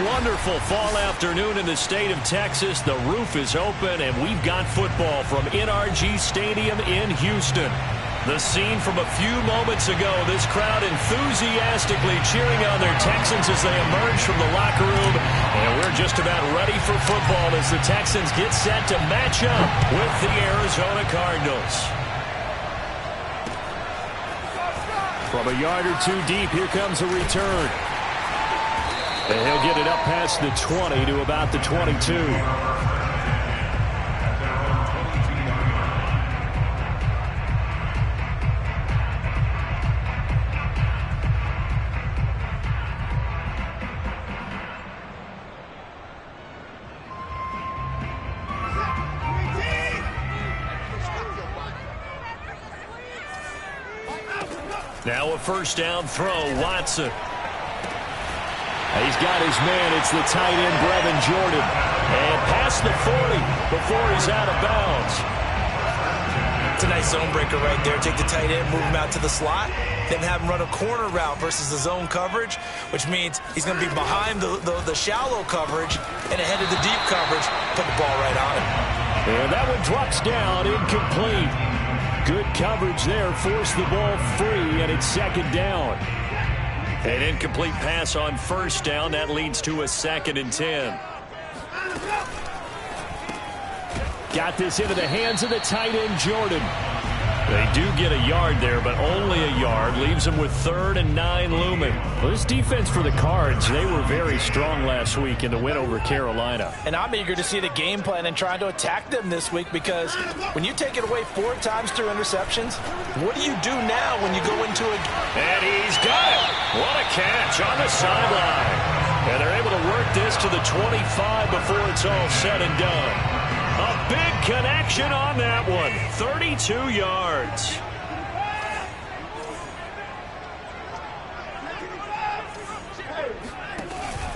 Wonderful fall afternoon in the state of Texas. The roof is open, and we've got football from NRG Stadium in Houston. The scene from a few moments ago, this crowd enthusiastically cheering on their Texans as they emerge from the locker room. And we're just about ready for football as the Texans get set to match up with the Arizona Cardinals. From a yard or two deep, here comes a return. And he'll get it up past the 20 to about the 22. Now a first down throw, Watson. He's got his man. It's the tight end, Brevin Jordan. And past the 40 before he's out of bounds. It's a nice zone breaker right there. Take the tight end, move him out to the slot, then have him run a corner route versus the zone coverage, which means he's going to be behind the shallow coverage and ahead of the deep coverage. Put the ball right on him. And that one drops down, incomplete. Good coverage there. Forced the ball free, and it's second down. An incomplete pass on first down. That leads to a 2nd and 10. Got this into the hands of the tight end, Jordan. They do get a yard there, but only a yard. Leaves them with 3rd and 9 looming. Well, this defense for the Cards, they were very strong last week in the win over Carolina. And I'm eager to see the game plan and trying to attack them this week, because when you take it away 4 times through interceptions, what do you do now when you go into a... And he's got it. What a catch on the sideline. And they're able to work this to the 25 before it's all said and done. A big connection on that one. 32 yards.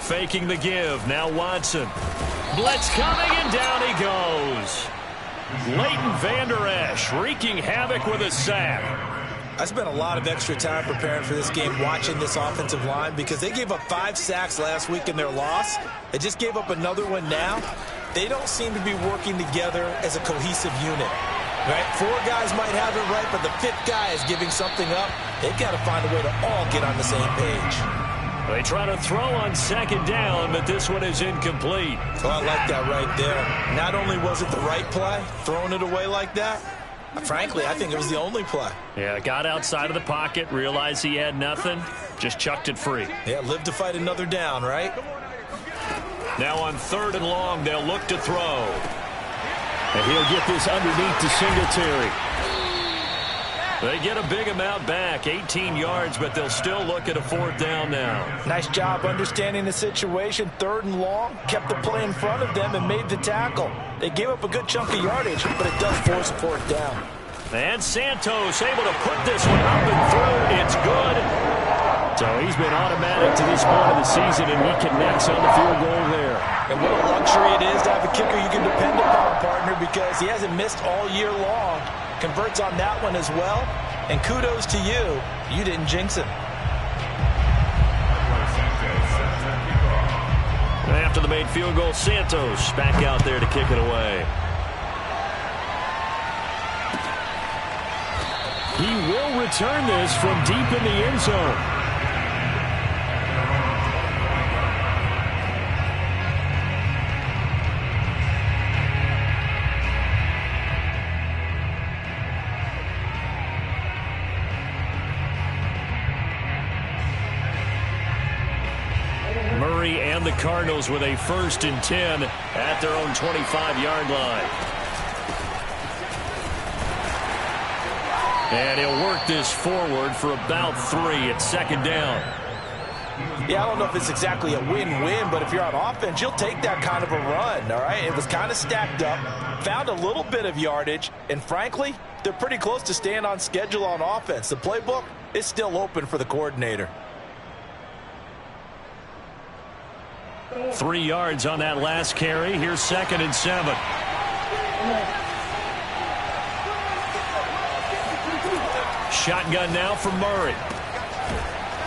Faking the give. Now Watson. Blitz coming, and down he goes. Leighton Vander Esch wreaking havoc with a sack. I spent a lot of extra time preparing for this game, watching this offensive line, because they gave up 5 sacks last week in their loss. They just gave up another one now. They don't seem to be working together as a cohesive unit. Right? 4 guys might have it right, but the 5th guy is giving something up. They've got to find a way to all get on the same page. They try to throw on 2nd down, but this one is incomplete. Oh, I like that right there. Not only was it the right play, throwing it away like that, frankly, I think it was the only play. Yeah, got outside of the pocket, realized he had nothing, just chucked it free. Yeah, live to fight another down, right? Now on 3rd and long, they'll look to throw. And he'll get this underneath to Singletary. They get a big amount back, 18 yards, but they'll still look at a 4th down now. Nice job understanding the situation. 3rd and long, kept the play in front of them and made the tackle. They gave up a good chunk of yardage, but it does force a 4th down. And Santos able to put this one up and through. It's good. So he's been automatic to this point of the season, and he connects on the field goal there. And what a luxury it is to have a kicker you can depend upon, partner, because he hasn't missed all year long. Converts on that one as well. And kudos to you. You didn't jinx it. After the made field goal, Santos back out there to kick it away. He will return this from deep in the end zone. And the Cardinals with a 1st and 10 at their own 25-yard line. And he'll work this forward for about 3 at 2nd down. Yeah, I don't know if it's exactly a win-win, but if you're on offense, you'll take that kind of a run, all right? It was kind of stacked up, found a little bit of yardage, and frankly, they're pretty close to staying on schedule on offense. The playbook is still open for the coordinator. 3 yards on that last carry. Here's 2nd and 7. Shotgun now for Murray.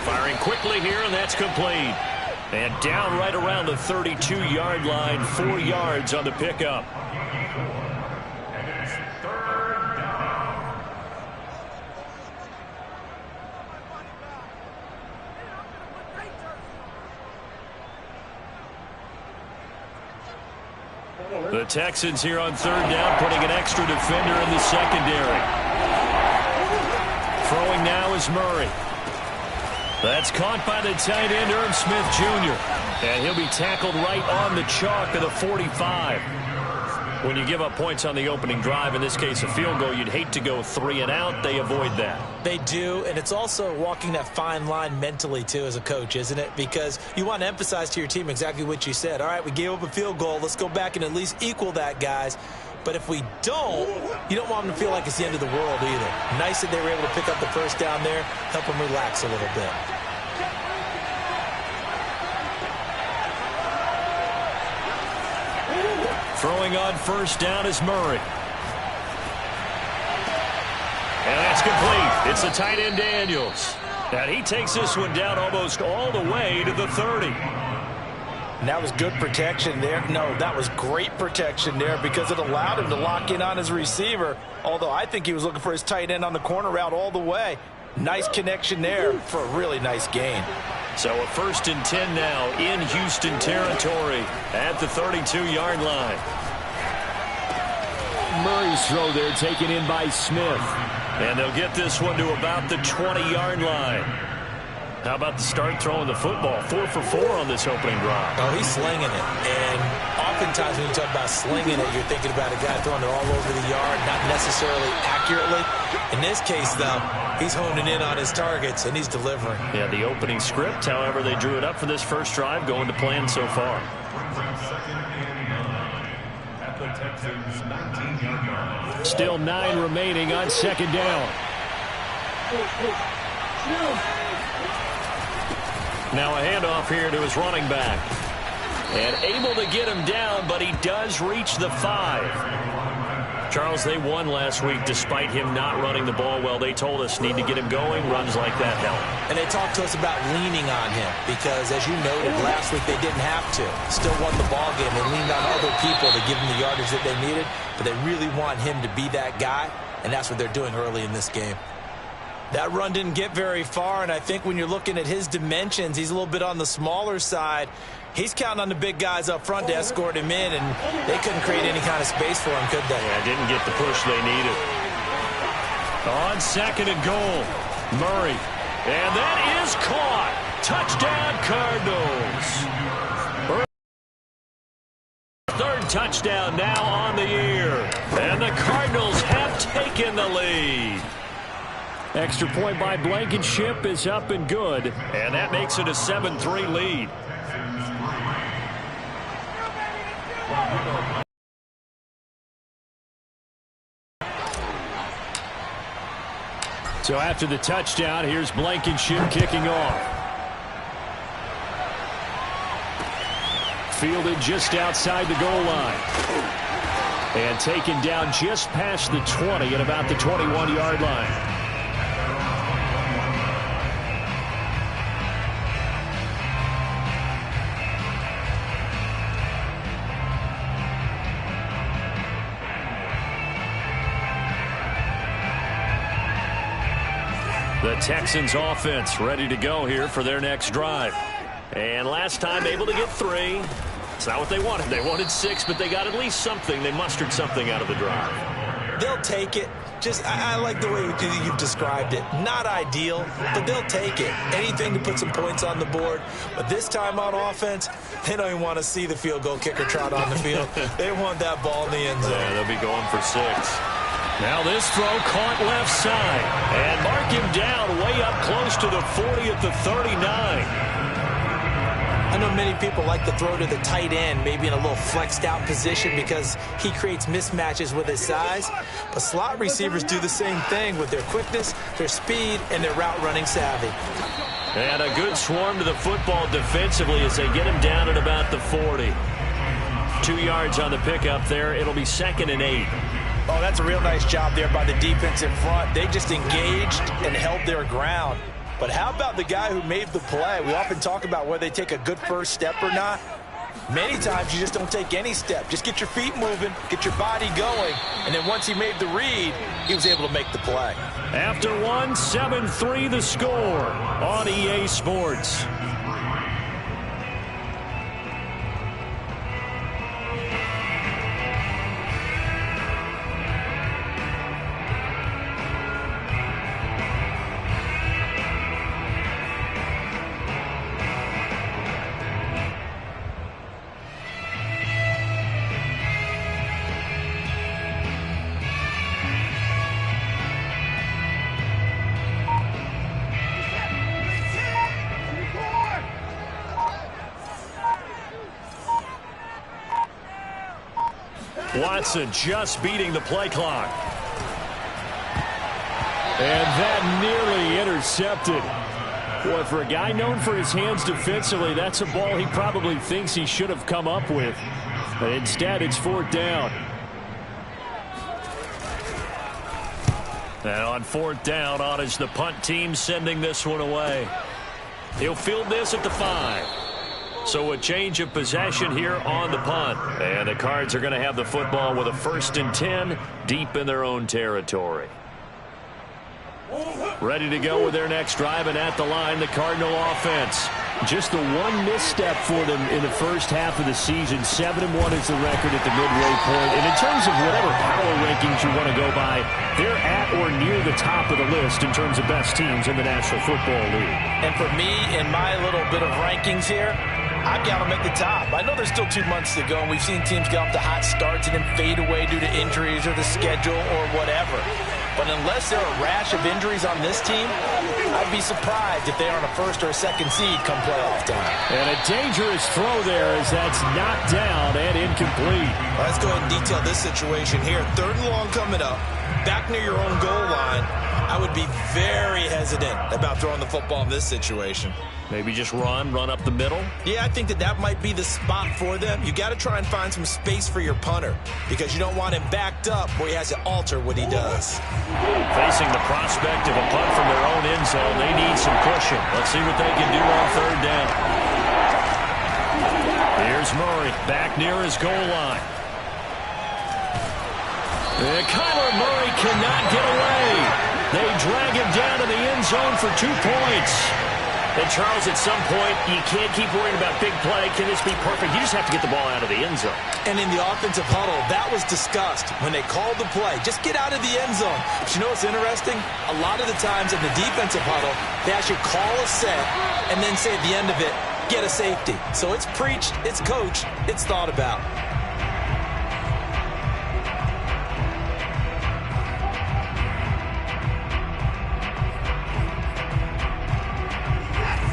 Firing quickly here, and that's complete. And down right around the 32-yard line, 4 yards on the pickup. The Texans here on 3rd down, putting an extra defender in the secondary. Throwing now is Murray. That's caught by the tight end, Irv Smith Jr. And he'll be tackled right on the chalk of the 45. When you give up points on the opening drive, in this case a field goal, you'd hate to go 3 and out. They avoid that. They do, and it's also walking that fine line mentally, too, as a coach, isn't it? Because you want to emphasize to your team exactly what you said. All right, we gave up a field goal. Let's go back and at least equal that, guys. But if we don't, you don't want them to feel like it's the end of the world either. Nice that they were able to pick up the 1st down there, help them relax a little bit. Throwing on 1st down is Murray. And that's complete. It's the tight end Daniels. And he takes this one down almost all the way to the 30. And that was good protection there. No, that was great protection there because it allowed him to lock in on his receiver. Although I think he was looking for his tight end on the corner route all the way. Nice connection there for a really nice gain. So a 1st and 10 now in Houston territory at the 32-yard line. Murray's throw there taken in by Smith. And they'll get this one to about the 20-yard line. How about the start throwing the football? 4 for 4 on this opening drive. Oh, he's slinging it. And oftentimes when you talk about slinging it, you're thinking about a guy throwing it all over the yard, not necessarily accurately. In this case, though, he's honing in on his targets, and he's delivering. Yeah, the opening script, however, they drew it up for this first drive, going to plan so far. Still 9 remaining on second down. Now a handoff here to his running back. And able to get him down, but he does reach the 5. Charles, they won last week despite him not running the ball well. They told us need to get him going. Runs like that help. And they talked to us about leaning on him because, as you noted, last week they didn't have to. Still won the ball game. They leaned on other people to give them the yardage that they needed, but they really want him to be that guy, and that's what they're doing early in this game. That run didn't get very far, and I think when you're looking at his dimensions, he's a little bit on the smaller side. He's counting on the big guys up front to escort him in, and they couldn't create any kind of space for him, could they? Yeah, didn't get the push they needed. On second and goal, Murray. And that is caught. Touchdown, Cardinals. Third touchdown now on the year. And the Cardinals have taken the lead. Extra point by Blankenship is up and good. And that makes it a 7-3 lead. So after the touchdown, here's Blankenship kicking off. Fielded just outside the goal line. And taken down just past the 20 at about the 21-yard line. The Texans offense ready to go here for their next drive. And last time able to get 3. It's not what they wanted. They wanted 6, but they got at least something. They mustered something out of the drive. They'll take it. I like the way you've described it. Not ideal, but they'll take it. Anything to put some points on the board. But this time on offense, they don't even want to see the field goal kicker trot on the field. They want that ball in the end zone. Yeah, they'll be going for 6. Now this throw caught left side. And mark him down way up close to the 40 at the 39. I know many people like to throw to the tight end, maybe in a little flexed out position because he creates mismatches with his size. But slot receivers do the same thing with their quickness, their speed, and their route running savvy. And a good swarm to the football defensively as they get him down at about the 40. 2 yards on the pickup there. It'll be 2nd and 8. Oh, that's a real nice job there by the defense in front. They just engaged and held their ground. But how about the guy who made the play? We often talk about whether they take a good first step or not. Many times you just don't take any step. Just get your feet moving, get your body going, and then once he made the read, he was able to make the play. After 1, 7-3 the score on EA Sports. Watson just beating the play clock. And that nearly intercepted. Boy, for a guy known for his hands defensively, that's a ball he probably thinks he should have come up with. But instead, it's 4th down. And on 4th down, on is the punt team sending this one away. He'll field this at the 5. So a change of possession here on the punt. And the Cards are going to have the football with a 1st and 10 deep in their own territory. Ready to go with their next drive, and at the line, the Cardinal offense. Just the one misstep for them in the first half of the season. 7-1 is the record at the midway point. And in terms of whatever power rankings you want to go by, they're at or near the top of the list in terms of best teams in the National Football League. And for me, in my little bit of rankings here, I've got them at the top. I know there's still 2 months to go, and we've seen teams get off to hot starts and then fade away due to injuries or the schedule or whatever. But unless there are a rash of injuries on this team, I'd be surprised if they aren't a first or a second seed come playoff time. And a dangerous throw there as that's knocked down and incomplete. Let's go ahead and detail this situation here. 3rd and long coming up, back near your own goal line. I would be very hesitant about throwing the football in this situation. Maybe just run up the middle? Yeah, I think that might be the spot for them. You got to try and find some space for your punter because you don't want him backed up where he has to alter what he does. Facing the prospect of a punt from their own end zone, they need some cushion. Let's see what they can do on 3rd down. Here's Murray back near his goal line. And Kyler Murray cannot get away. They drag him down to the end zone for 2 points. And, Charles, at some point, you can't keep worrying about big play. Can this be perfect? You just have to get the ball out of the end zone. And in the offensive huddle, that was discussed when they called the play. Just get out of the end zone. But you know what's interesting? A lot of the times in the defensive huddle, they actually call a set and then say at the end of it, get a safety. So it's preached, it's coached, it's thought about.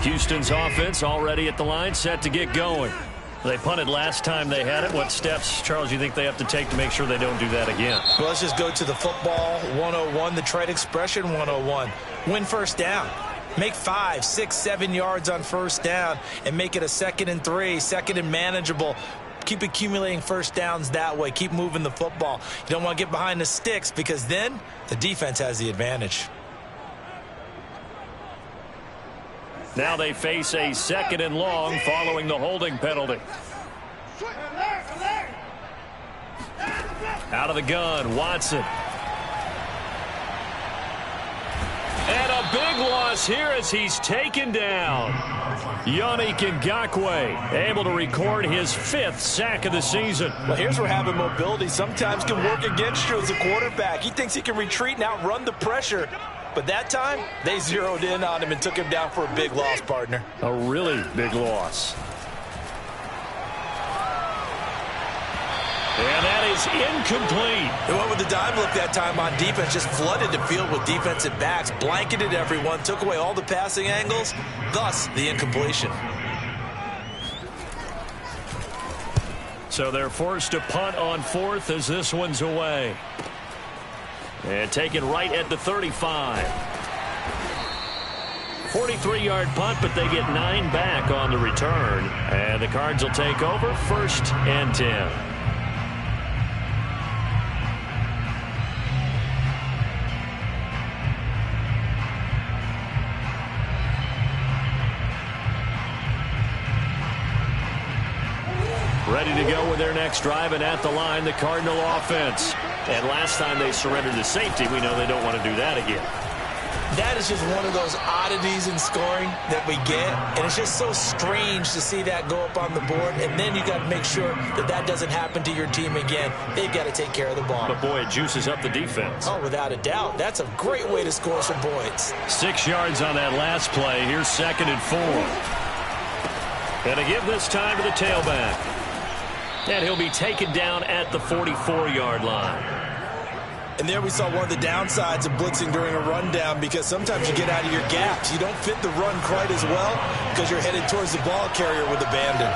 Houston's offense already at the line, set to get going. They punted last time they had it. What steps, Charles, you think they have to take to make sure they don't do that again? Well, let's just go to the football 101, the trade expression 101. Win first down. Make 5, 6, 7 yards on first down and make it a 2nd and 3, 2nd and manageable. Keep accumulating first downs that way. Keep moving the football. You don't want to get behind the sticks because then the defense has the advantage. Now they face a 2nd and long following the holding penalty. Out of the gun, Watson. And a big loss here as he's taken down. Yannick Ngakoue able to record his 5th sack of the season. Well, here's where having mobility sometimes can work against you as a quarterback. He thinks he can retreat and outrun the pressure. But that time, they zeroed in on him and took him down for a big loss, partner. A really big loss. And that is incomplete. They went with the dime look that time on defense, just flooded the field with defensive backs, blanketed everyone, took away all the passing angles, thus the incompletion. So they're forced to punt on 4th as this one's away. And taken right at the 35. 43-yard punt, but they get 9 back on the return. And the Cards will take over 1st and 10. Ready to go with their next drive, and at the line, the Cardinal offense. And last time they surrendered the safety, we know they don't want to do that again. That is just one of those oddities in scoring that we get, and it's just so strange to see that go up on the board, and then you got to make sure that that doesn't happen to your team again. They've got to take care of the ball. But, boy, it juices up the defense. Oh, without a doubt. That's a great way to score some points. 6 yards on that last play. Here's 2nd and 4. And to give this time to the tailback. And he'll be taken down at the 44-yard line. And there we saw one of the downsides of blitzing during a rundown because sometimes you get out of your gaps. You don't fit the run quite as well because you're headed towards the ball carrier with abandon.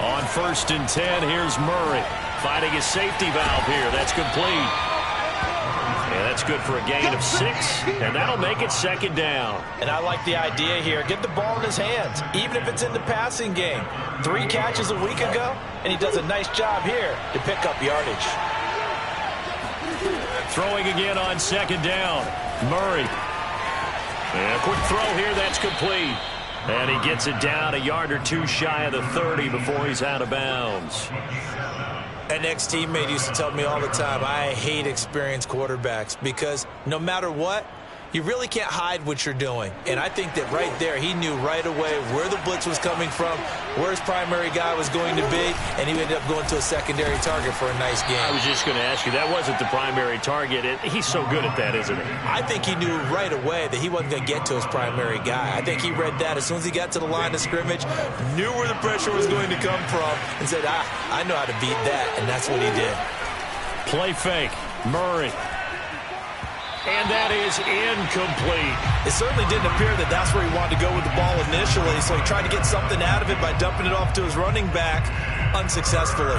On 1st and 10, here's Murray finding his safety valve here. That's complete. And that's good for a gain of 6, and that'll make it 2nd down. And I like the idea here. Get the ball in his hands, even if it's in the passing game. 3 catches a week ago, and he does a nice job here to pick up yardage. Throwing again on 2nd down. Murray. And a quick throw here, that's complete. And he gets it down a yard or 2 shy of the 30 before he's out of bounds. An ex-teammate used to tell me all the time, I hate experienced quarterbacks because no matter what, you really can't hide what you're doing. And I think that right there, he knew right away where the blitz was coming from, where his primary guy was going to be, and he ended up going to a secondary target for a nice game. I was just going to ask you, that wasn't the primary target. He's so good at that, isn't he? I think he knew right away that he wasn't going to get to his primary guy. I think he read that as soon as he got to the line of scrimmage, knew where the pressure was going to come from, and said, I know how to beat that, and that's what he did. Play fake, Murray. And that is incomplete. It certainly didn't appear that that's where he wanted to go with the ball initially, so he tried to get something out of it by dumping it off to his running back unsuccessfully.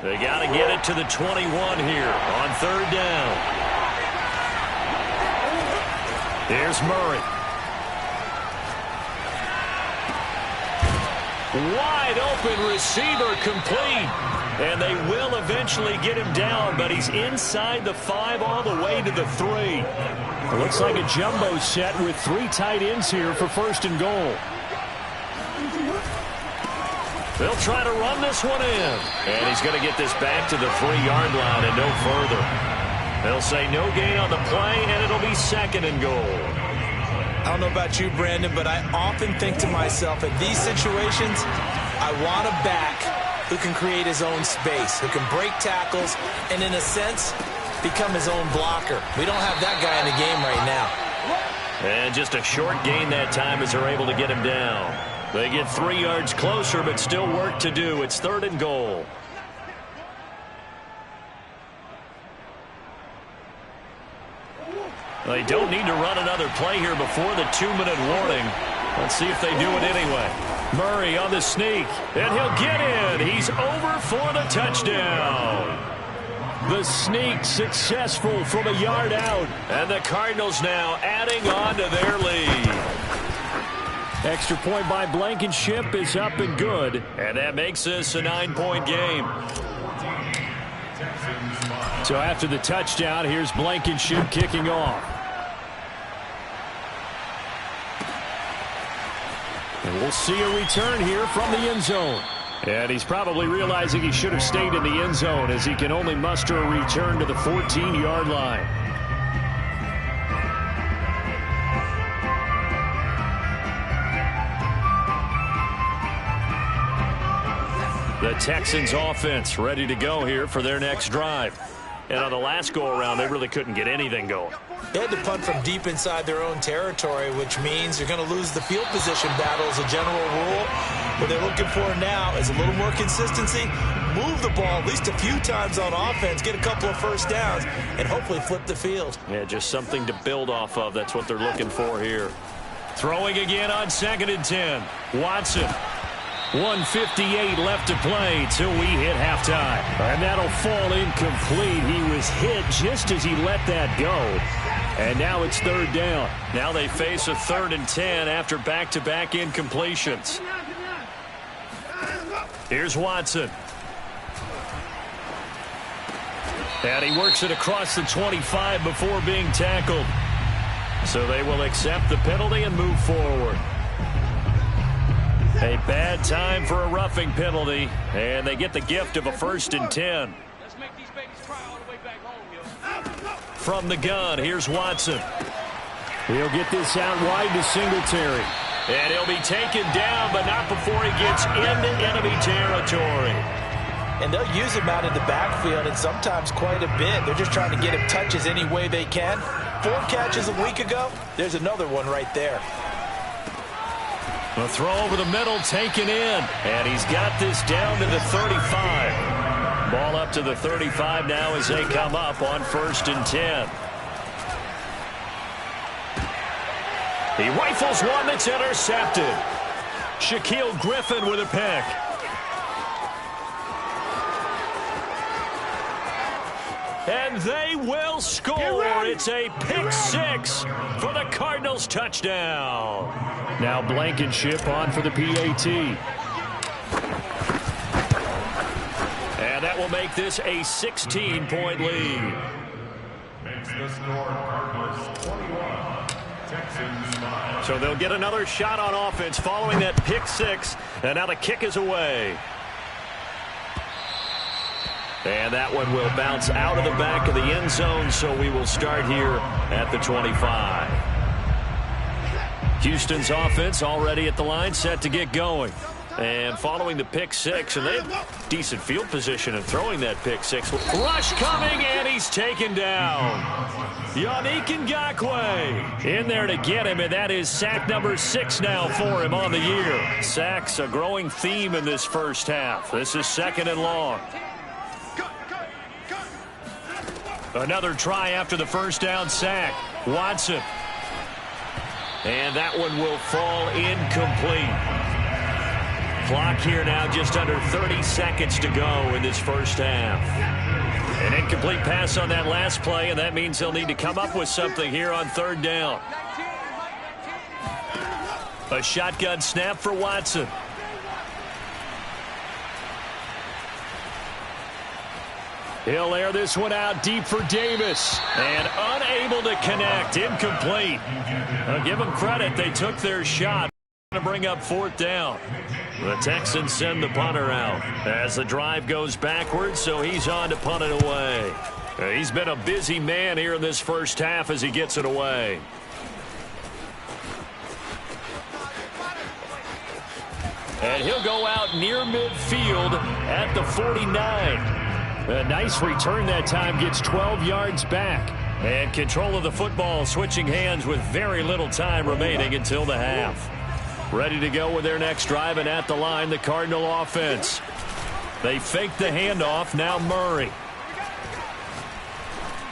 They got to get it to the 21 here on third down. Here's Murray. Wide open receiver complete. And they will eventually get him down, but he's inside the 5 all the way to the 3. It looks like a jumbo set with 3 tight ends here for first and goal. They'll try to run this one in. And he's going to get this back to the 3-yard line and no further. They'll say no gain on the play, and it'll be second and goal. I don't know about you, Brandon, but I often think to myself, in these situations, I want a back who can create his own space, who can break tackles, and in a sense, become his own blocker. We don't have that guy in the game right now. And just a short gain that time as they're able to get him down. They get 3 yards closer, but still work to do. It's third and goal. They don't need to run another play here before the 2-minute warning. Let's see if they do it anyway. Murray on the sneak, and he'll get in. He's over for the touchdown. The sneak successful from a yard out, and the Cardinals now adding on to their lead. Extra point by Blankenship is up and good, and that makes this a 9-point game. So after the touchdown, here's Blankenship kicking off. And we'll see a return here from the end zone. And he's probably realizing he should have stayed in the end zone as he can only muster a return to the 14-yard line. The Texans offense ready to go here for their next drive. And on the last go-around, they really couldn't get anything going. They had to punt from deep inside their own territory, which means you're going to lose the field position battle as a general rule. What they're looking for now is a little more consistency, move the ball at least a few times on offense, get a couple of first downs, and hopefully flip the field. Yeah, just something to build off of. That's what they're looking for here. Throwing again on 2nd and 10. Watson. 1:58 left to play till we hit halftime. And that'll fall incomplete. He was hit just as he let that go. And now it's third down. Now they face a 3rd and 10 after back-to-back incompletions. Here's Watson. And he works it across the 25 before being tackled. So they will accept the penalty and move forward. A bad time for a roughing penalty, and they get the gift of a 1st and 10. Let's make these babies cry all the way back home, yo. From the gun, here's Watson. He'll get this out wide to Singletary. And he'll be taken down, but not before he gets into enemy territory. And they'll use him out in the backfield, and sometimes quite a bit. They're just trying to get him touches any way they can. 4 catches a week ago, there's another one right there. A throw over the middle, taken in. And he's got this down to the 35. Ball up to the 35 now as they come up on 1st and 10. He rifles one that's intercepted. Shaquille Griffin with a pick. And they will score. It's a pick 6 for the Cardinals touchdown. Now Blankenship on for the PAT. And that will make this a 16-point lead. Makes the score Cardinals 21, Texans 5. So they'll get another shot on offense following that pick 6. And now the kick is away. And that one will bounce out of the back of the end zone, so we will start here at the 25. Houston's offense already at the line, set to get going. And following the pick six, and they have decent field position in throwing that pick six. Rush coming, and he's taken down. Yannick Ngakoue in there to get him, and that is sack number 6 now for him on the year. Sacks a growing theme in this first half. This is 2nd and long. Another try after the first down sack. Watson. And that one will fall incomplete. Clock here now just under 30 seconds to go in this first half. An incomplete pass on that last play, and that means they'll need to come up with something here on 3rd down. A shotgun snap for Watson. He'll air this one out deep for Davis. And unable to connect. Incomplete. I'll give them credit. They took their shot to bring up 4th down. The Texans send the punter out as the drive goes backwards, so he's on to punt it away. He's been a busy man here in this first half as he gets it away. And he'll go out near midfield at the 49. A nice return that time, gets 12 yards back. And control of the football switching hands with very little time remaining until the half. Ready to go with their next drive, and at the line, the Cardinal offense. They fake the handoff, now Murray.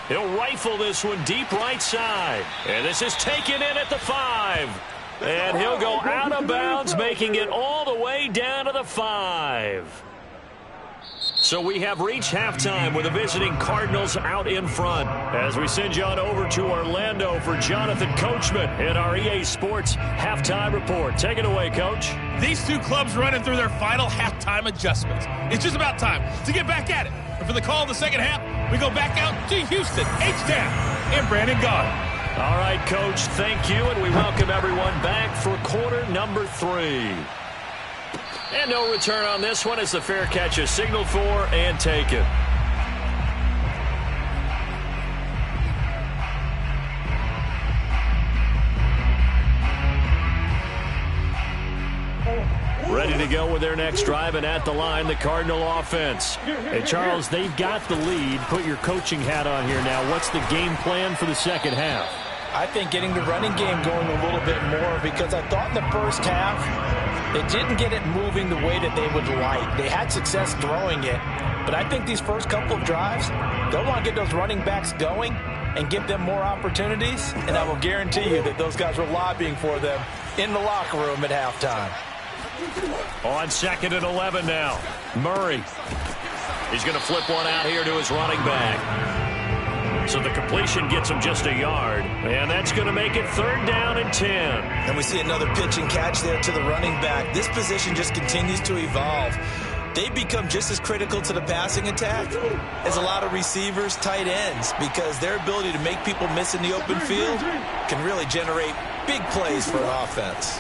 He'll rifle this one deep right side. And this is taken in at the 5. And he'll go out of bounds, making it all the way down to the 5. So we have reached halftime with the visiting Cardinals out in front. As we send you on over to Orlando for Jonathan Coachman in our EA Sports Halftime Report. Take it away, Coach. These two clubs running through their final halftime adjustments. It's just about time to get back at it. And for the call of the second half, we go back out to Houston, H-Town, and Brandon Gaudin. All right, Coach, thank you, and we welcome everyone back for quarter number 3. And no return on this one as the fair catch is signaled for and taken. Ready to go with their next drive, and at the line, the Cardinal offense. Hey, Charles, they've got the lead. Put your coaching hat on here now. What's the game plan for the second half? I think getting the running game going a little bit more, because I thought in the first half they didn't get it moving the way that they would like. They had success throwing it, but I think these first couple of drives, they'll want to get those running backs going and give them more opportunities, and I will guarantee you that those guys were lobbying for them in the locker room at halftime. On 2nd and 11 now. Murray. He's going to flip one out here to his running back. So the completion gets him just a yard. And that's going to make it 3rd down and 10. And we see another pitch and catch there to the running back. This position just continues to evolve. They become just as critical to the passing attack as a lot of receivers, tight ends, because their ability to make people miss in the open field can really generate big plays for an offense.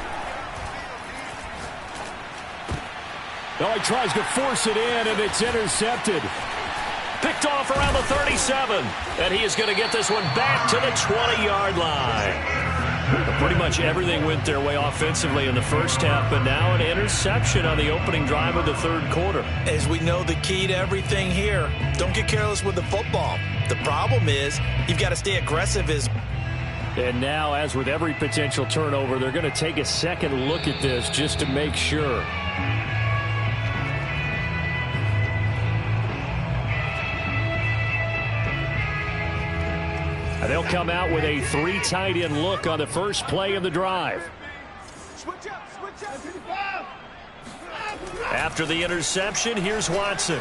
Now he tries to force it in, and it's intercepted. Picked off around the 37, and he is going to get this one back to the 20-yard line. Pretty much everything went their way offensively in the first half, but now an interception on the opening drive of the 3rd quarter. As we know, the key to everything here, don't get careless with the football. The problem is you've got to stay aggressive. And now, as with every potential turnover, they're going to take a second look at this just to make sure. They'll come out with a 3 tight end look on the first play of the drive. After the interception, here's Watson.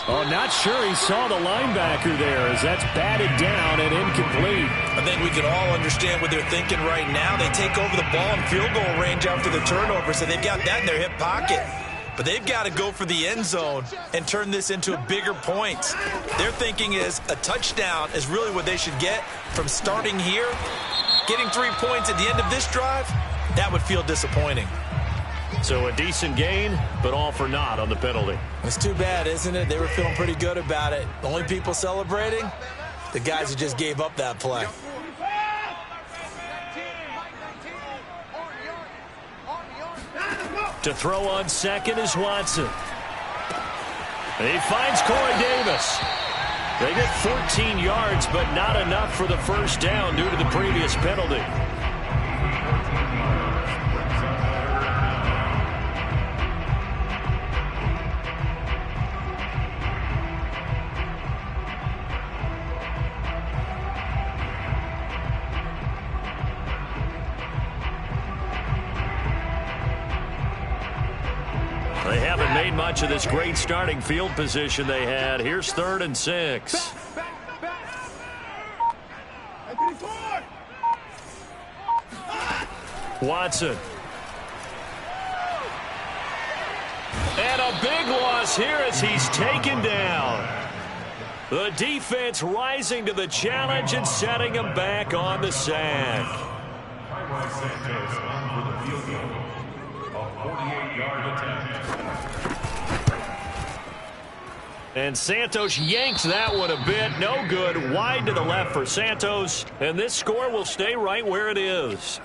Oh, not sure he saw the linebacker there as that's batted down and incomplete. I think we can all understand what they're thinking right now. They take over the ball in field goal range after the turnover, so they've got that in their hip pocket. But they've got to go for the end zone and turn this into a bigger point. Their thinking is a touchdown is really what they should get from starting here. Getting 3 points at the end of this drive, that would feel disappointing. So a decent gain, but all for naught on the penalty. It's too bad, isn't it? They were feeling pretty good about it. The only people celebrating, the guys who just gave up that play. To throw on second is Watson. He finds Corey Davis. They get 14 yards, but not enough for the first down due to the previous penalty. They haven't made much of this great starting field position they had. Here's 3rd and 6. Watson. And a big loss here as he's taken down. The defense rising to the challenge and setting him back on the sack. Santos on for the field goal. A 48-yard attempt. And Santos yanks that one a bit. No good. Wide to the left for Santos. And this score will stay right where it is.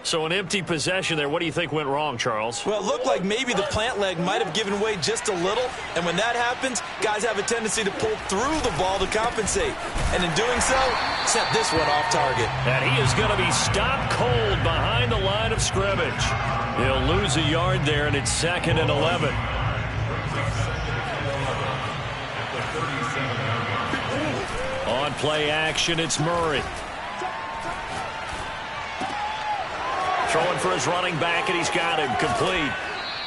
So an empty possession there. What do you think went wrong, Charles? Well, it looked like maybe the plant leg might have given way just a little. And when that happens, guys have a tendency to pull through the ball to compensate. And in doing so, set this one off target. And he is going to be stopped cold behind the line of scrimmage. He'll lose a yard there, and it's 2nd and 11. On play action, it's Murray. Throwing for his running back, and he's got him complete.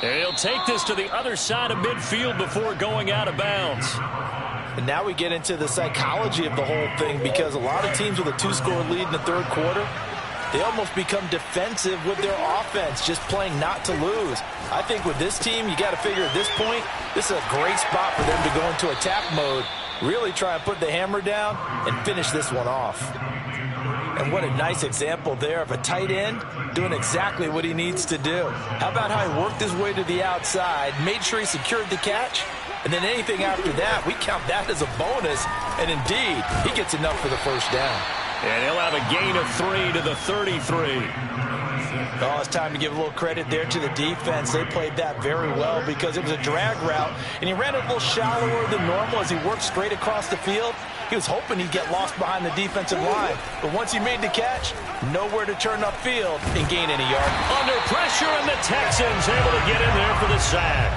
And he'll take this to the other side of midfield before going out of bounds. And now we get into the psychology of the whole thing, because a lot of teams with a 2-score lead in the 3rd quarter, they almost become defensive with their offense, just playing not to lose. I think with this team, you got to figure at this point, this is a great spot for them to go into attack mode, really try and put the hammer down and finish this one off. And what a nice example there of a tight end doing exactly what he needs to do. How about how he worked his way to the outside, made sure he secured the catch, and then anything after that, we count that as a bonus. And indeed, he gets enough for the first down. And he'll have a gain of 3 to the 33. Oh, it's time to give a little credit there to the defense. They played that very well because it was a drag route, and he ran it a little shallower than normal as he worked straight across the field. He was hoping he'd get lost behind the defensive line, but once he made the catch, nowhere to turn upfield and gain any yard. Under pressure, and the Texans able to get in there for the sack.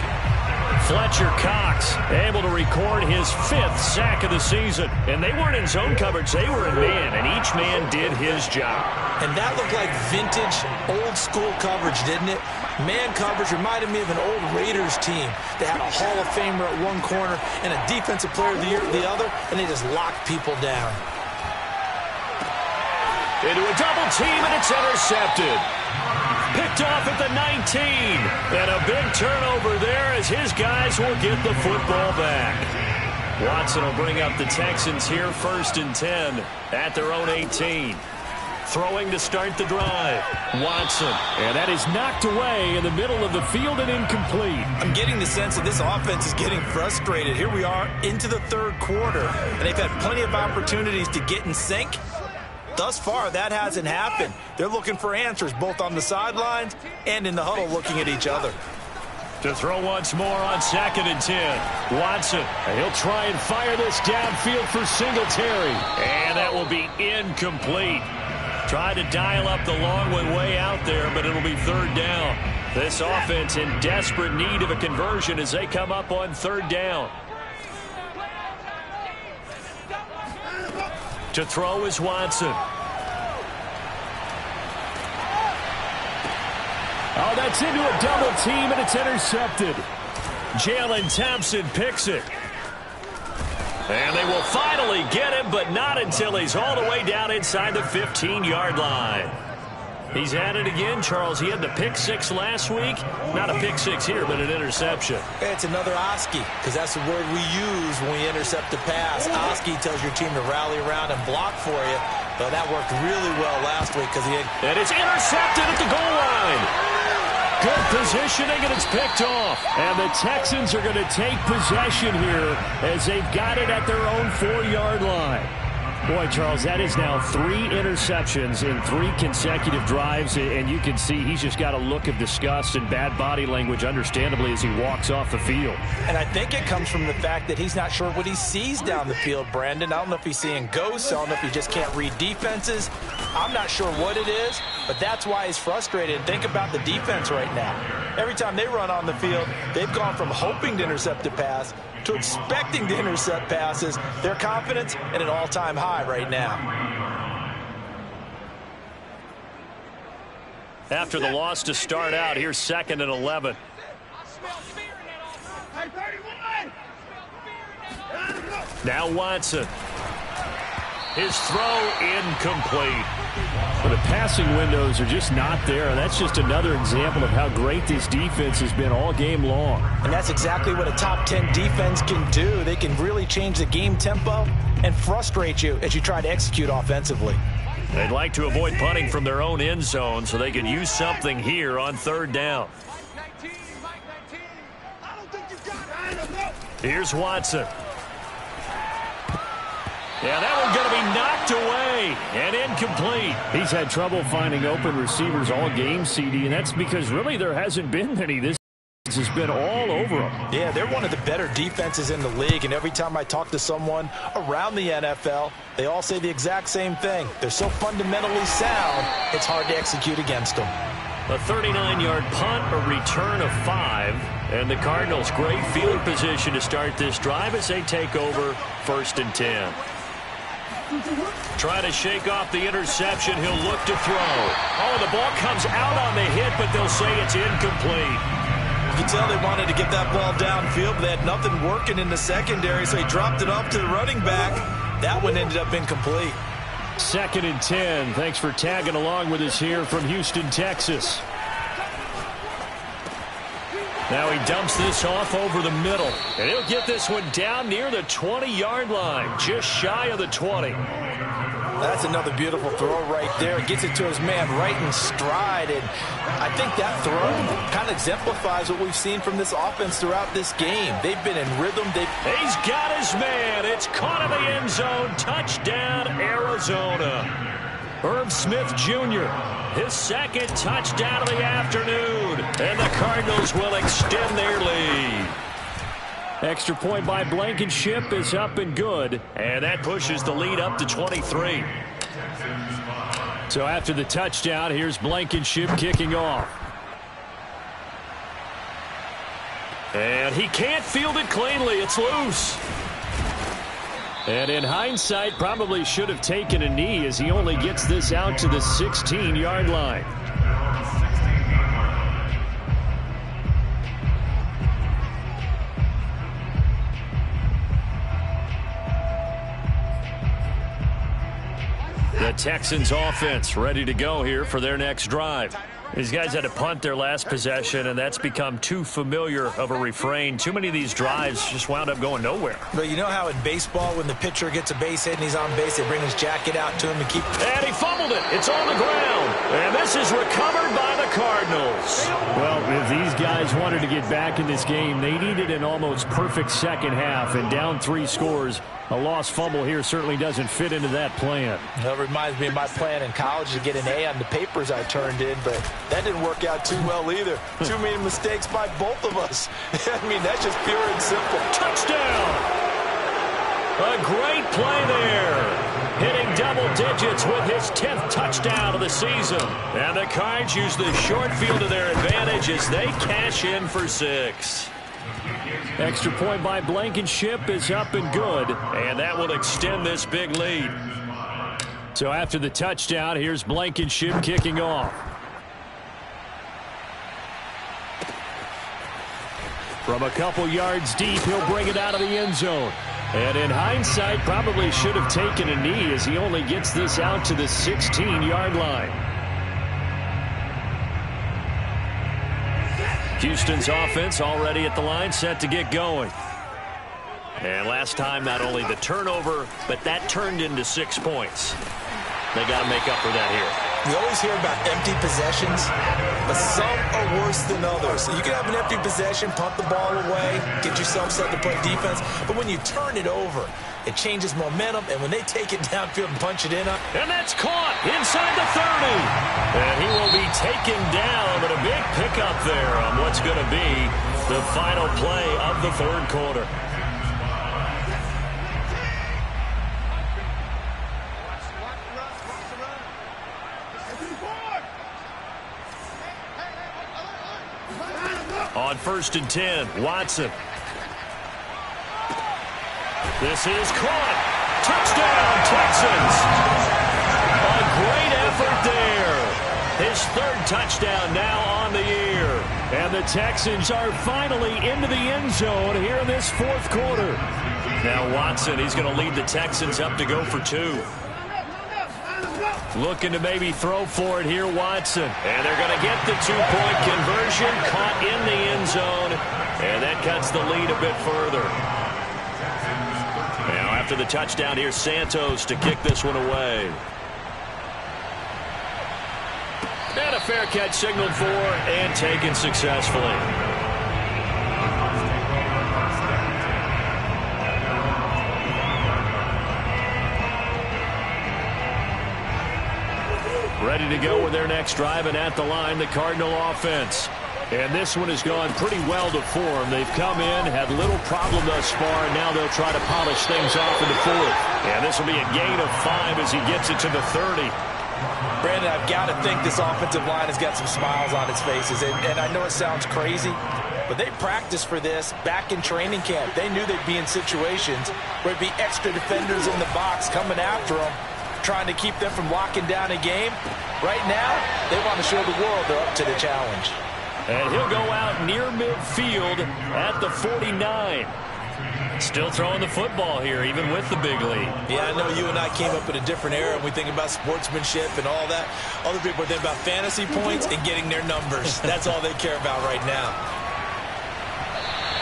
Fletcher Cox able to record his 5th sack of the season. And they weren't in zone coverage, they were in man, and each man did his job. And that looked like vintage, old-school coverage, didn't it? Man coverage reminded me of an old Raiders team. They had a Hall of Famer at one corner and a Defensive Player of the Year at the other, and they just locked people down. Into a double team, and it's intercepted. Picked off at the 19. And a big turnover there as his guys will get the football back. Watson will bring up the Texans here 1st and 10 at their own 18. Throwing to start the drive. Watson. And that is knocked away in the middle of the field and incomplete. I'm getting the sense that this offense is getting frustrated. Here we are into the 3rd quarter, and they've had plenty of opportunities to get in sync. Thus far, that hasn't happened. They're looking for answers both on the sidelines and in the huddle looking at each other. To throw once more on 2nd and 10. Watson. And he'll try and fire this downfield for Singletary. And that will be incomplete. Tried to dial up the long one way out there, but it'll be 3rd down. This offense in desperate need of a conversion as they come up on 3rd down. To throw is Watson. Oh, that's into a double team, and it's intercepted. Jalen Thompson picks it. And they will finally get him, but not until he's all the way down inside the 15-yard line. He's at it again, Charles. He had the pick 6 last week. Not a pick 6 here, but an interception. It's another Oski, because that's the word we use when we intercept a pass. Oski tells your team to rally around and block for you. But that worked really well last week because he had... And it's intercepted at the goal line. good positioning, and it's picked off. And the Texans are going to take possession here as they've got it at their own 4-yard line. Boy, Charles, that is now 3 interceptions in 3 consecutive drives, and you can see he's just got a look of disgust and bad body language, understandably, as he walks off the field. And I think it comes from the fact that he's not sure what he sees down the field, Brandon. I don't know if he's seeing ghosts. I don't know if he just can't read defenses. I'm not sure what it is, but that's why he's frustrated. And think about the defense right now. Every time they run on the field, they've gone from hoping to intercept a pass to expecting to intercept passes. Their confidence at an all-time high right now. After the loss to start out, here's 2nd and 11. Now Watson. His throw incomplete. Well, the passing windows are just not there. That's just another example of how great this defense has been all game long. And that's exactly what a top 10 defense can do. They can really change the game tempo and frustrate you as you try to execute offensively. They'd like to avoid punting from their own end zone so they could use something here on 3rd down. Here's Watson. Yeah, that one's going to be knocked away and incomplete. He's had trouble finding open receivers all game, CD, and that's because really there hasn't been many. This has been all over them. Yeah, they're one of the better defenses in the league, and every time I talk to someone around the NFL, they all say the exact same thing. They're so fundamentally sound, it's hard to execute against them. A 39-yard punt, a return of 5, and the Cardinals great field position to start this drive as they take over 1st and 10. Try to shake off the interception. He'll look to throw. Oh, the ball comes out on the hit, but they'll say it's incomplete. You can tell they wanted to get that ball downfield, but they had nothing working in the secondary, so he dropped it off to the running back. That one ended up incomplete. 2nd and 10. Thanks for tagging along with us here from Houston, Texas. Now he dumps this off over the middle, and he'll get this one down near the 20-yard line, just shy of the 20. That's another beautiful throw right there. Gets it to his man right in stride, and I think that throw kind of exemplifies what we've seen from this offense throughout this game. They've been in rhythm. He's got his man. It's caught in the end zone. Touchdown, Arizona. Herb Smith Jr., his 2nd touchdown of the afternoon, and the Cardinals will extend their lead. Extra point by Blankenship is up and good, and that pushes the lead up to 23. So after the touchdown, here's Blankenship kicking off. And he can't field it cleanly. It's loose. And in hindsight, probably should have taken a knee as he only gets this out to the 16-yard line. The Texans offense ready to go here for their next drive. These guys had to punt their last possession, and that's become too familiar of a refrain. Too many of these drives just wound up going nowhere. But you know how in baseball, when the pitcher gets a base hit and he's on base, they bring his jacket out to him and keep... And he fumbled it. It's on the ground. And this is recovered by the Cardinals. Well, if these guys wanted to get back in this game, they needed an almost perfect second half. And down 3 scores, a lost fumble here certainly doesn't fit into that plan. That reminds me of my plan in college to get an A on the papers I turned in, but that didn't work out too well either. Too many mistakes by both of us. I mean, that's just pure and simple. Touchdown! A great play there. Hitting double digits with his 10th touchdown of the season. And the Cards use the short field to their advantage as they cash in for 6. Extra point by Blankenship is up and good, and that will extend this big lead. So after the touchdown, here's Blankenship kicking off. From a couple yards deep, he'll bring it out of the end zone. And in hindsight, probably should have taken a knee as he only gets this out to the 16-yard line. Houston's offense already at the line, set to get going. And last time, not only the turnover, but that turned into 6 points. They got to make up for that here. You always hear about empty possessions, but some are worse than others. You can have an empty possession, punt the ball away, get yourself set to play defense, but when you turn it over, it changes momentum, and when they take it downfield and punch it in. And that's caught inside the 30. And he will be taken down, but a big pickup there on what's going to be the final play of the third quarter. On 1st and 10, Watson. This is caught. Touchdown, Texans. A great effort there. His third touchdown now on the year. And the Texans are finally into the end zone here in this fourth quarter. Now Watson, he's going to lead the Texans up to go for 2. Looking to maybe throw for it here, Watson. And they're going to get the 2-point conversion, caught in the end zone. And that cuts the lead a bit further. Now after the touchdown, here's Santos to kick this one away. And a fair catch signaled for and taken successfully. Ready to go with their next drive, and at the line, the Cardinal offense. And this one has gone pretty well to form. They've come in, had little problem thus far, and now they'll try to polish things off in the fourth. And this will be a gain of 5 as he gets it to the 30. Brandon, I've got to think this offensive line has got some smiles on its faces. And I know it sounds crazy, but they practiced for this back in training camp. They knew they'd be in situations where there'd be extra defenders in the box coming after them, trying to keep them from locking down a game. Right now, they want to show the world they're up to the challenge. And he'll go out near midfield at the 49. Still throwing the football here, even with the big lead. Yeah, I know you and I came up in a different era, and we think about sportsmanship and all that. Other people think about fantasy points and getting their numbers. That's all they care about right now.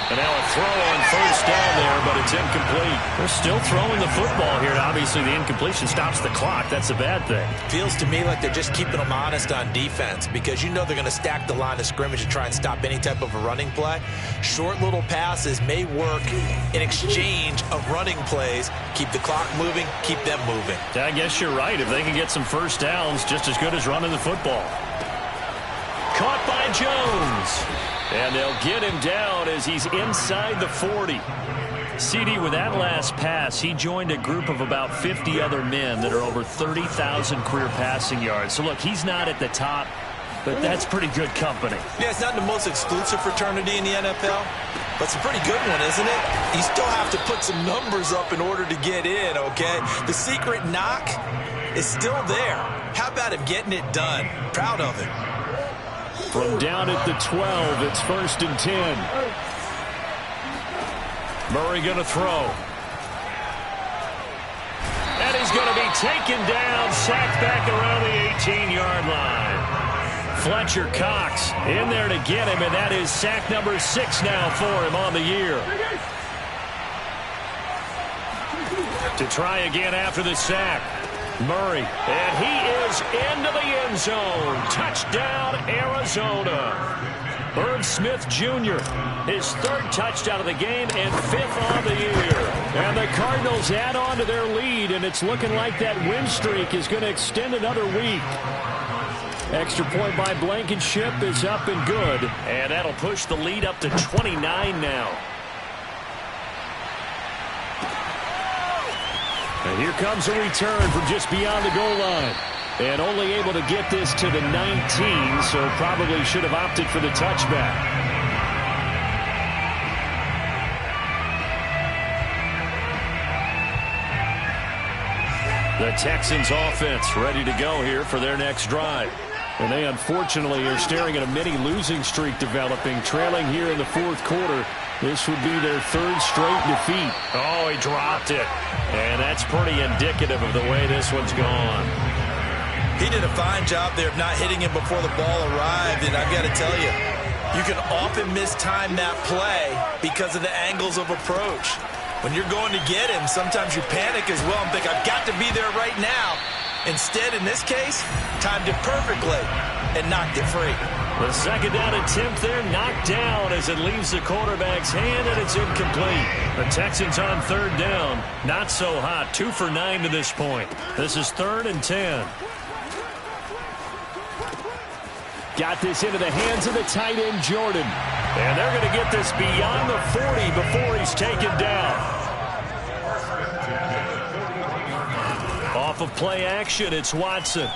And now a throw on first down there, but it's incomplete. They're still throwing the football here. Obviously, the incompletion stops the clock. That's a bad thing. Feels to me like they're just keeping them honest on defense, because you know they're going to stack the line of scrimmage and try and stop any type of a running play. Short little passes may work in exchange of running plays. Keep the clock moving, keep them moving. I guess you're right. If they can get some first downs, just as good as running the football. Caught by Jones. And they'll get him down as he's inside the 40. CD, with that last pass, he joined a group of about 50 other men that are over 30,000 career passing yards. So, look, he's not at the top, but that's pretty good company. Yeah, it's not the most exclusive fraternity in the NFL, but it's a pretty good one, isn't it? You still have to put some numbers up in order to get in, okay? The secret knock is still there. How about him getting it done? Proud of him. From down at the 12, it's 1st and 10. Murray going to throw. And he's going to be taken down, sacked back around the 18-yard line. Fletcher Cox in there to get him, and that is sack number 6 now for him on the year. To try again after the sack. Murray, and he is into the end zone. Touchdown, Arizona. Irv Smith Jr., his 3rd touchdown of the game and 5th on the year. And the Cardinals add on to their lead, and it's looking like that win streak is going to extend another week. Extra point by Blankenship is up and good, and that'll push the lead up to 29 now. And here comes a return from just beyond the goal line. And only able to get this to the 19, so probably should have opted for the touchback. The Texans offense ready to go here for their next drive. And they unfortunately are staring at a mini losing streak developing, trailing here in the 4th quarter. This would be their 3rd straight defeat. Oh, he dropped it. And that's pretty indicative of the way this one's gone. He did a fine job there of not hitting him before the ball arrived. And I've got to tell you, you can often mistime that play because of the angles of approach. When you're going to get him, sometimes you panic as well and think, I've got to be there right now. Instead, in this case, timed it perfectly and knocked it free. The second down attempt there knocked down as it leaves the quarterback's hand, and it's incomplete. The Texans on third down. Not so hot. 2 for 9 to this point. This is 3rd and 10. Got this into the hands of the tight end, Jordan. And they're going to get this beyond the 40 before he's taken down. Off of play action, it's Watson.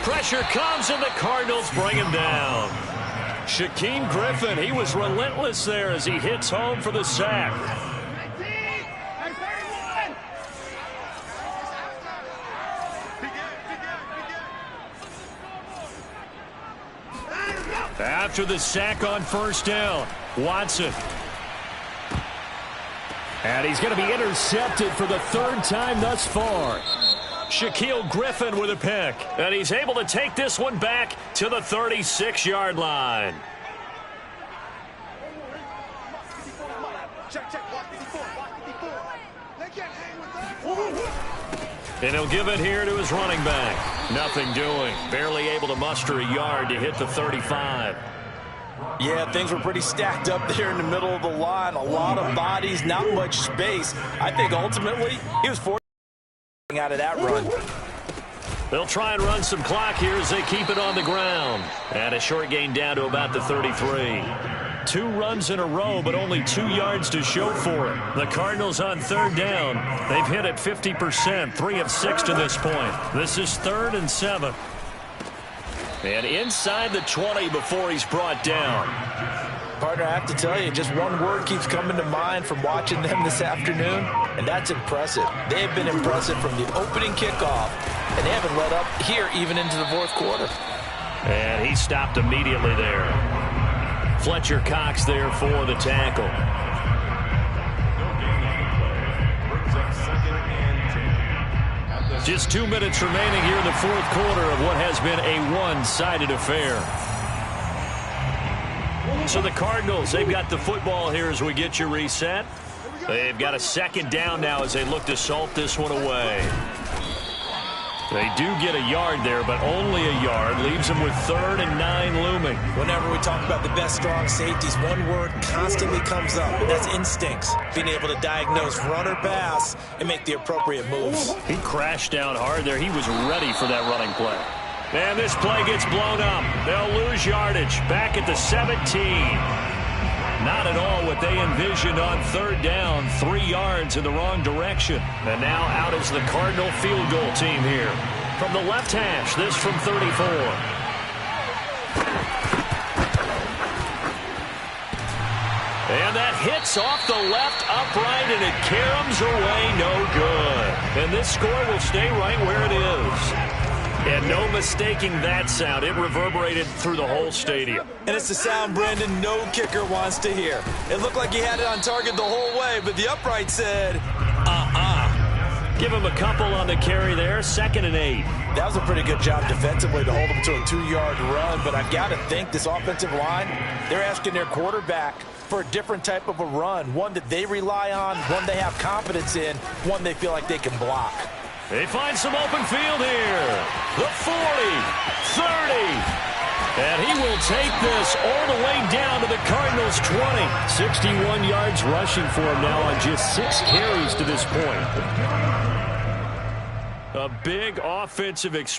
Pressure comes, and the Cardinals bring him down. Shaquem Griffin, he was relentless there as he hits home for the sack. After the sack on first down, Watson. And he's going to be intercepted for the 3rd time thus far. Shaquille Griffin with a pick. And he's able to take this one back to the 36-yard line. And he'll give it here to his running back. Nothing doing. Barely able to muster a yard to hit the 35. Yeah, things were pretty stacked up there in the middle of the line. A lot of bodies, not much space. I think ultimately he was forced out of that run. They'll try and run some clock here as they keep it on the ground. And a short gain down to about the 33. 2 runs in a row, but only 2 yards to show for it. The Cardinals on third down. They've hit it 50%, 3 of 6 to this point. This is 3rd and 7. And inside the 20 before he's brought down. Partner, I have to tell you, just one word keeps coming to mind from watching them this afternoon, and that's impressive. They have been impressive from the opening kickoff, and they haven't let up here even into the 4th quarter. And he stopped immediately there. Fletcher Cox there for the tackle. Just 2 minutes remaining here in the 4th quarter of what has been a one-sided affair. So the Cardinals, they've got the football here as we get you reset. They've got a 2nd down now as they look to salt this one away. They do get a yard there, but only a yard. Leaves them with 3rd and 9 looming. Whenever we talk about the best strong safeties, one word constantly comes up, and that's instincts. Being able to diagnose run or pass and make the appropriate moves. He crashed down hard there. He was ready for that running play. And this play gets blown up. They'll lose yardage. Back at the 17. Not at all what they envisioned on third down. 3 yards in the wrong direction. And now out is the Cardinal field goal team here. From the left hash, this from 34. And that hits off the left upright, and it caroms away, no good. And this score will stay right where it is. And no mistaking that sound. It reverberated through the whole stadium. And it's the sound, Brandon, no kicker wants to hear. It looked like he had it on target the whole way, but the upright said, Give him a couple on the carry there. 2nd and 8. That was a pretty good job defensively to hold him to a 2-yard run, but I've got to think this offensive line, they're asking their quarterback for a different type of a run, one that they rely on, one they have confidence in, one they feel like they can block. They find some open field here. The 40, 30. And he will take this all the way down to the Cardinals' 20. 61 yards rushing for him now on just 6 carries to this point. A big offensive experience.